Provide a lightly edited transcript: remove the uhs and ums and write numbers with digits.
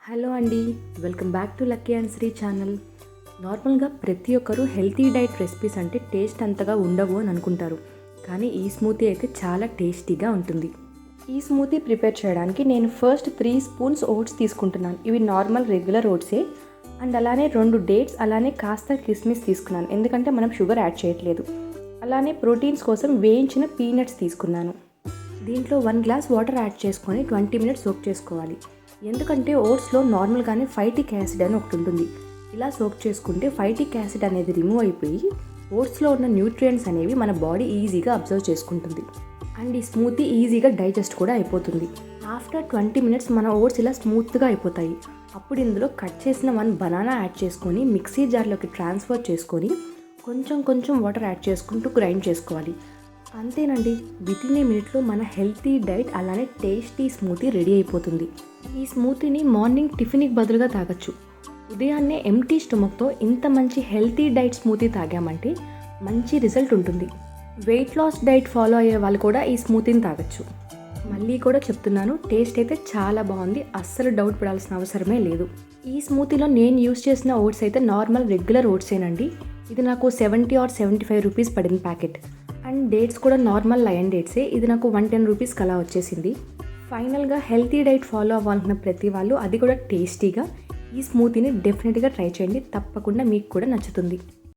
Hello అండి, welcome back to Lucky and Sri channel. నార్మల్గా ప్రతి ఒక్కరూ హెల్తీ డైట్ రెసిపీస్ అంటే టేస్ట్ అంతగా ఉండవు అని అనుకుంటారు. కానీ ఈ స్మూతీ అయితే చాలా టేస్టీగా ఉంటుంది. ఈ స్మూతీ ప్రిపేర్ చేయడానికి నేను ఫస్ట్ 3 స్పూన్స్ ఓట్స్ తీసుకుంటున్నాను. ఇవి నార్మల్ రెగ్యులర్ ఓట్సే. అండ్ అలానే 2 డేట్స్, అలానే కాస్త కిస్మిస్ తీసుకున్నాను, ఎందుకంటే మనం షుగర్ యాడ్ చేయట్లేదు. అలానే ప్రోటీన్స్ కోసం వేయించిన పీనట్స్ తీసుకున్నాను. దీంట్లో 1 గ్లాస్ వాటర్ యాడ్ చేసుకొని 20 మినిట్స్ సోక్ చేసుకోవాలి. ఎందుకంటే ఓట్స్లో నార్మల్గానే ఫైటిక్ యాసిడ్ అని ఒకటి ఉంటుంది. ఇలా సోక్ చేసుకుంటే ఫైటిక్ యాసిడ్ అనేది రిమూవ్ అయిపోయి ఓట్స్లో ఉన్న న్యూట్రియంట్స్ అనేవి మన బాడీ ఈజీగా అబ్జర్వ్ చేసుకుంటుంది. అండ్ ఈ స్మూతీ ఈజీగా డైజెస్ట్ కూడా అయిపోతుంది. ఆఫ్టర్ 20 మినిట్స్ మన ఓట్స్ ఇలా స్మూత్గా అయిపోతాయి. అప్పుడు ఇందులో కట్ చేసిన 1 బనానా యాడ్ చేసుకొని మిక్సీ జార్లోకి ట్రాన్స్ఫర్ చేసుకొని కొంచెం వాటర్ యాడ్ చేసుకుంటూ గ్రైండ్ చేసుకోవాలి. అంతేనండి, వితిన్ ఏ మినిట్లో మన హెల్తీ డైట్ అలానే టేస్టీ స్మూతీ రెడీ అయిపోతుంది. ఈ స్మూతీని మార్నింగ్ టిఫిన్కి బదులుగా తాగొచ్చు. ఉదయాన్నే ఎంటీ స్టమక్తో ఇంత మంచి హెల్తీ డైట్ స్మూతీ తాగామంటే మంచి రిజల్ట్ ఉంటుంది. వెయిట్ లాస్ డైట్ ఫాలో అయ్యే వాళ్ళు కూడా ఈ స్మూతీని తాగొచ్చు. మళ్ళీ కూడా చెప్తున్నాను, టేస్ట్ అయితే చాలా బాగుంది, అస్సలు డౌట్ పడాల్సిన అవసరమే లేదు. ఈ స్మూతీలో నేను యూస్ చేసిన ఓట్స్ అయితే నార్మల్ రెగ్యులర్ ఓట్సేనండి. ఇది నాకు 70 or 75 రూపీస్ పడింది ప్యాకెట్. అండ్ డేట్స్ కూడా నార్మల్ లయన్ డేట్సే. ఇది నాకు 110 రూపీస్కి అలా వచ్చేసింది. ఫైనల్గా హెల్తీ డైట్ ఫాలో అవ్వాలనుకున్న ప్రతి వాళ్ళు, అది కూడా టేస్టీగా, ఈ స్మూతీని డెఫినెట్గా ట్రై చేయండి. తప్పకుండా మీకు కూడా నచ్చుతుంది.